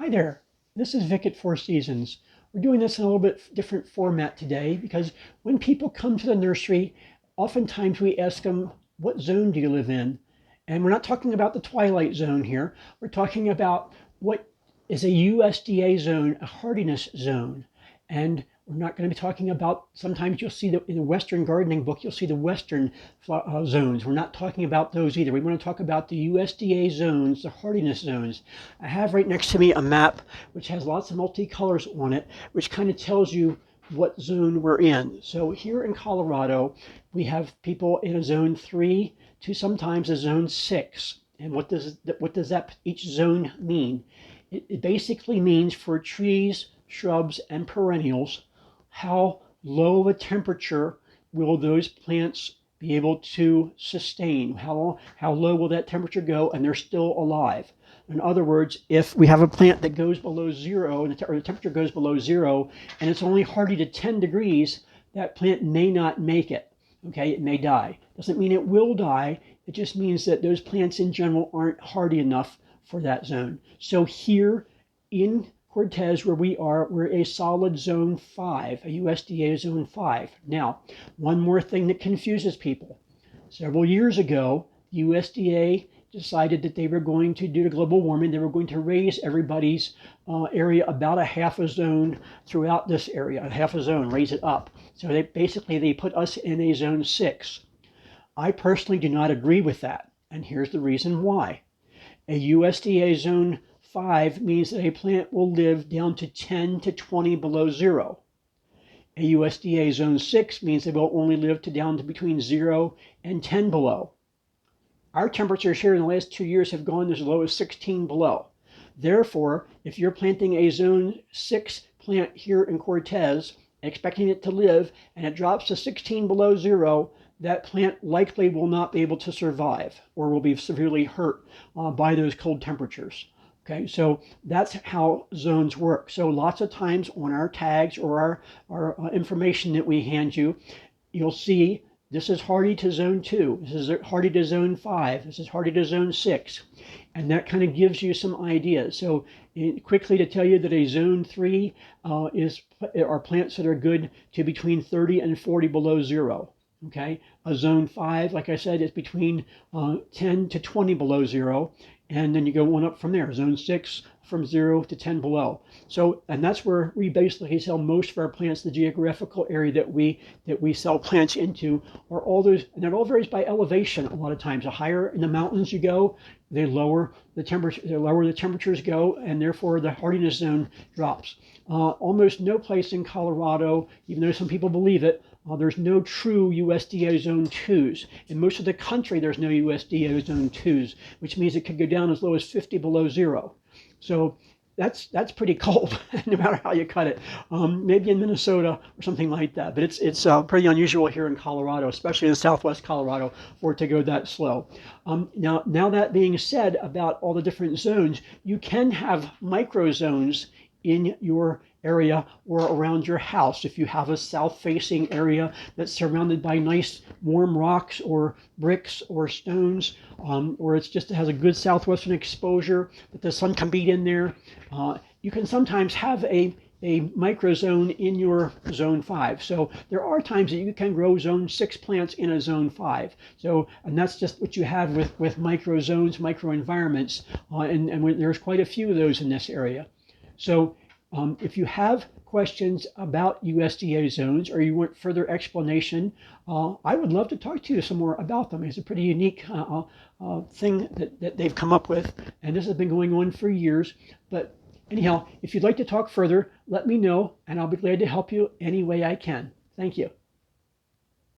Hi there, this is Vic at Four Seasons. We're doing this in a little bit different format today because when people come to the nursery, oftentimes we ask them, what zone do you live in? And we're not talking about the twilight zone here. We're talking about what is a USDA zone, a hardiness zone. And we're not going to be talking about, sometimes you'll see that in the Western gardening book, you'll see the Western zones. We're not talking about those either. We want to talk about the USDA zones, the hardiness zones. I have right next to me a map which has lots of multicolors on it, which kind of tells you what zone we're in. So here in Colorado, we have people in a zone 3 to sometimes a zone 6. And what does that each zone mean? It basically means for trees, shrubs, and perennials, how low of a temperature will those plants be able to sustain? How low will that temperature go and they're still alive? In other words, if we have a plant that goes below zero, or the temperature goes below zero, and it's only hardy to 10 degrees, that plant may not make it. Okay, it may die. Doesn't mean it will die. It just means that those plants in general aren't hardy enough for that zone. So here in Cortez, where we are, we're a solid zone 5, a USDA zone 5. Now, one more thing that confuses people. Several years ago, USDA decided that they were going to, due to global warming, they were going to raise everybody's area about a half a zone throughout this area, a half a zone, raise it up. So they put us in a zone 6. I personally do not agree with that, and here's the reason why. A USDA zone 5 means that a plant will live down to 10 to 20 below zero. A USDA zone 6 means they will only live down to between 0 and 10 below. Our temperatures here in the last 2 years have gone as low as 16 below. Therefore, if you're planting a zone 6 plant here in Cortez, expecting it to live, and it drops to 16 below zero, that plant likely will not be able to survive or will be severely hurt by those cold temperatures. Okay, so that's how zones work. So lots of times on our tags or our information that we hand you, you'll see this is hardy to zone 2, this is hardy to zone 5, this is hardy to zone 6. And that kind of gives you some ideas. So quickly to tell you that a zone 3 are plants that are good to between 30 and 40 below zero. Okay, a zone 5, like I said, is between 10 to 20 below zero, and then you go one up from there. Zone 6 from 0 to 10 below. So, and that's where we basically sell most of our plants. The geographical area that we sell plants into are all those, and it all varies by elevation. A lot of times, the higher in the mountains you go, the lower the temperatures go, and therefore the hardiness zone drops. Almost no place in Colorado, even though some people believe it, there's no true USDA zone 2s. In most of the country, there's no USDA zone 2s, which means it could go down as low as 50 below zero. So that's pretty cold, no matter how you cut it. Maybe in Minnesota or something like that, but it's pretty unusual here in Colorado, especially in southwest Colorado, for it to go that slow. Now that being said about all the different zones, you can have micro zones in your area or around your house. If you have a south-facing area that's surrounded by nice warm rocks or bricks or stones, or it has a good southwestern exposure that the sun can beat in there, you can sometimes have a microzone in your zone 5. So there are times that you can grow zone 6 plants in a zone 5. So, and that's just what you have with microzones, microenvironments, and there's quite a few of those in this area. So if you have questions about USDA zones or you want further explanation, I would love to talk to you some more about them. It's a pretty unique thing that they've come up with, and this has been going on for years. But anyhow, if you'd like to talk further, let me know, and I'll be glad to help you any way I can. Thank you.